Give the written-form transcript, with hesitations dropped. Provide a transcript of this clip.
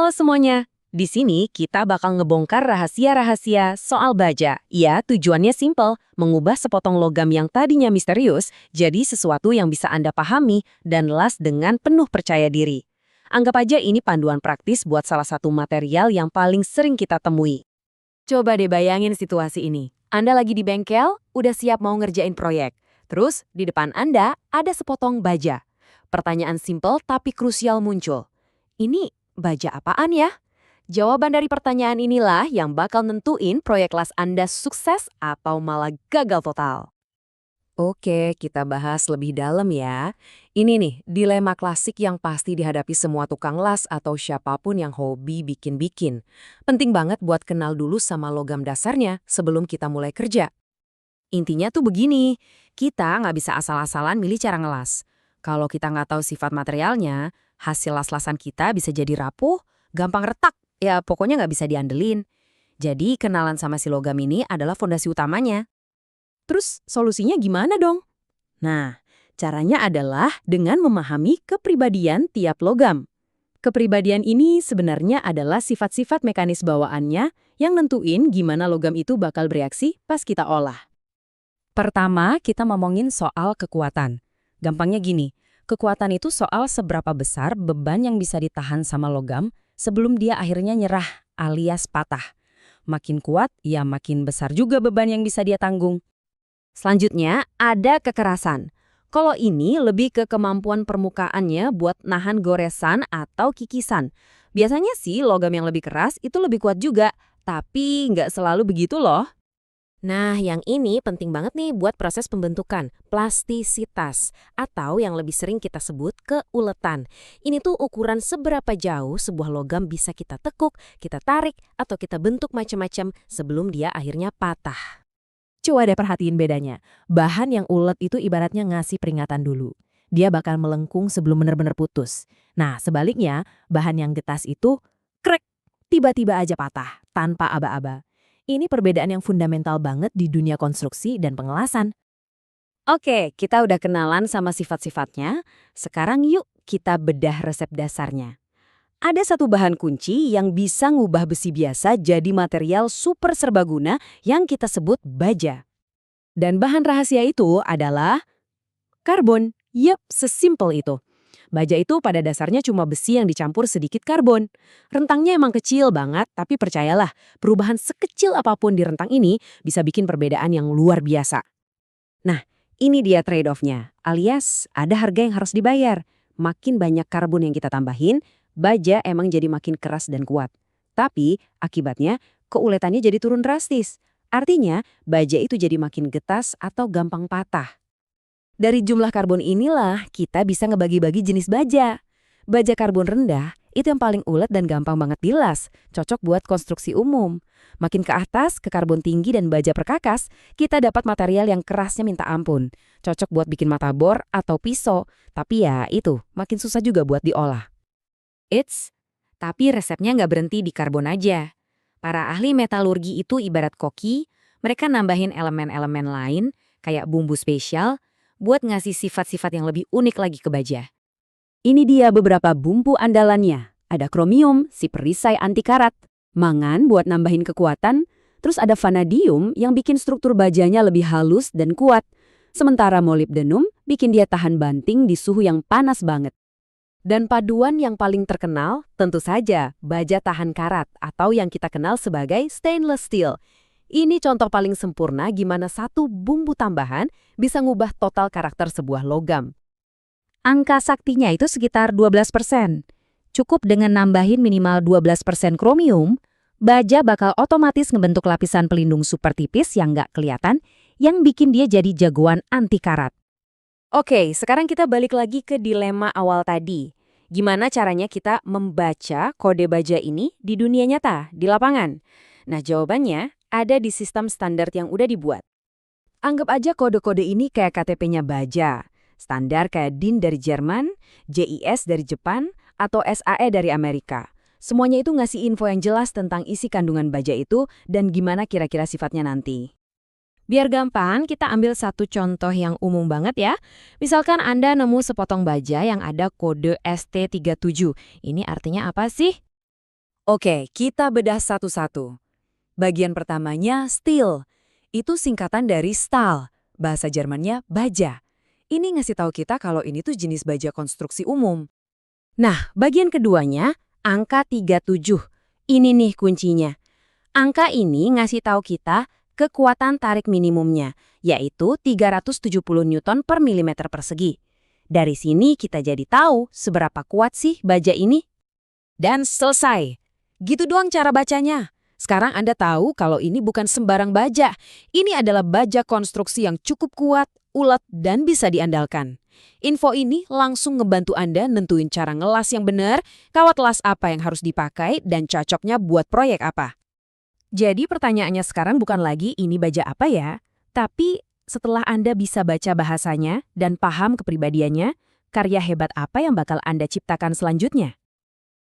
Halo semuanya, di sini kita bakal ngebongkar rahasia-rahasia soal baja. Ya, tujuannya simple, mengubah sepotong logam yang tadinya misterius jadi sesuatu yang bisa Anda pahami dan las dengan penuh percaya diri. Anggap aja ini panduan praktis buat salah satu material yang paling sering kita temui. Coba deh bayangin situasi ini. Anda lagi di bengkel, udah siap mau ngerjain proyek. Terus, di depan Anda ada sepotong baja. Pertanyaan simple tapi krusial muncul. Ini baja apaan ya? Jawaban dari pertanyaan inilah yang bakal nentuin proyek las Anda sukses atau malah gagal total. Oke, kita bahas lebih dalam ya. Ini nih, dilema klasik yang pasti dihadapi semua tukang las atau siapapun yang hobi bikin-bikin. Penting banget buat kenal dulu sama logam dasarnya sebelum kita mulai kerja. Intinya tuh begini, kita nggak bisa asal-asalan milih cara ngelas. Kalau kita nggak tahu sifat materialnya, hasil las-lasan kita bisa jadi rapuh, gampang retak, ya pokoknya nggak bisa diandelin. Jadi kenalan sama si logam ini adalah fondasi utamanya. Terus solusinya gimana dong? Nah, caranya adalah dengan memahami kepribadian tiap logam. Kepribadian ini sebenarnya adalah sifat-sifat mekanis bawaannya yang nentuin gimana logam itu bakal bereaksi pas kita olah. Pertama, kita ngomongin soal kekuatan. Gampangnya gini, kekuatan itu soal seberapa besar beban yang bisa ditahan sama logam sebelum dia akhirnya nyerah alias patah. Makin kuat, ya makin besar juga beban yang bisa dia tanggung. Selanjutnya, ada kekerasan. Kalau ini lebih ke kemampuan permukaannya buat nahan goresan atau kikisan. Biasanya sih logam yang lebih keras itu lebih kuat juga, tapi nggak selalu begitu loh. Nah, yang ini penting banget nih buat proses pembentukan, plastisitas, atau yang lebih sering kita sebut keuletan. Ini tuh ukuran seberapa jauh sebuah logam bisa kita tekuk, kita tarik, atau kita bentuk macam-macam sebelum dia akhirnya patah. Coba deh perhatiin bedanya. Bahan yang ulet itu ibaratnya ngasih peringatan dulu. Dia bakal melengkung sebelum benar-benar putus. Nah, sebaliknya, bahan yang getas itu krek, tiba-tiba aja patah, tanpa aba-aba. Ini perbedaan yang fundamental banget di dunia konstruksi dan pengelasan. Oke, kita udah kenalan sama sifat-sifatnya. Sekarang yuk kita bedah resep dasarnya. Ada satu bahan kunci yang bisa ngubah besi biasa jadi material super serbaguna yang kita sebut baja. Dan bahan rahasia itu adalah karbon. Yep, sesimpel itu. Baja itu pada dasarnya cuma besi yang dicampur sedikit karbon. Rentangnya emang kecil banget, tapi percayalah, perubahan sekecil apapun di rentang ini bisa bikin perbedaan yang luar biasa. Nah, ini dia trade-off-nya, alias ada harga yang harus dibayar. Makin banyak karbon yang kita tambahin, baja emang jadi makin keras dan kuat. Tapi, akibatnya, keuletannya jadi turun drastis. Artinya, baja itu jadi makin getas atau gampang patah. Dari jumlah karbon inilah kita bisa ngebagi-bagi jenis baja. Baja karbon rendah itu yang paling ulet dan gampang banget dilas, cocok buat konstruksi umum. Makin ke atas, ke karbon tinggi dan baja perkakas, kita dapat material yang kerasnya minta ampun. Cocok buat bikin mata bor atau pisau, tapi ya itu, makin susah juga buat diolah. Tapi resepnya nggak berhenti di karbon aja. Para ahli metalurgi itu ibarat koki, mereka nambahin elemen-elemen lain, kayak bumbu spesial, buat ngasih sifat-sifat yang lebih unik lagi ke baja. Ini dia beberapa bumbu andalannya. Ada kromium, si perisai anti karat, mangan buat nambahin kekuatan, terus ada vanadium yang bikin struktur bajanya lebih halus dan kuat. Sementara molybdenum bikin dia tahan banting di suhu yang panas banget. Dan paduan yang paling terkenal, tentu saja baja tahan karat atau yang kita kenal sebagai stainless steel. Ini contoh paling sempurna gimana satu bumbu tambahan bisa ngubah total karakter sebuah logam. Angka saktinya itu sekitar 12%. Cukup dengan nambahin minimal 12% kromium, baja bakal otomatis ngebentuk lapisan pelindung super tipis yang nggak kelihatan, yang bikin dia jadi jagoan anti karat. Oke, sekarang kita balik lagi ke dilema awal tadi. Gimana caranya kita membaca kode baja ini di dunia nyata, di lapangan? Nah, jawabannya ada di sistem standar yang udah dibuat. Anggap aja kode-kode ini kayak KTP-nya baja. Standar kayak DIN dari Jerman, JIS dari Jepang, atau SAE dari Amerika. Semuanya itu ngasih info yang jelas tentang isi kandungan baja itu dan gimana kira-kira sifatnya nanti. Biar gampang, kita ambil satu contoh yang umum banget ya. Misalkan Anda nemu sepotong baja yang ada kode ST37. Ini artinya apa sih? Oke, kita bedah satu-satu. Bagian pertamanya steel. Itu singkatan dari Stahl. Bahasa Jermannya baja. Ini ngasih tahu kita kalau ini tuh jenis baja konstruksi umum. Nah, bagian keduanya, angka 37. Ini nih kuncinya. Angka ini ngasih tahu kita kekuatan tarik minimumnya, yaitu 370 Newton per milimeter persegi. Dari sini kita jadi tahu seberapa kuat sih baja ini. Dan selesai. Gitu doang cara bacanya. Sekarang Anda tahu kalau ini bukan sembarang baja. Ini adalah baja konstruksi yang cukup kuat, ulet, dan bisa diandalkan. Info ini langsung ngebantu Anda nentuin cara ngelas yang benar, kawat las apa yang harus dipakai, dan cocoknya buat proyek apa. Jadi pertanyaannya sekarang bukan lagi ini baja apa ya, tapi setelah Anda bisa baca bahasanya dan paham kepribadiannya, karya hebat apa yang bakal Anda ciptakan selanjutnya?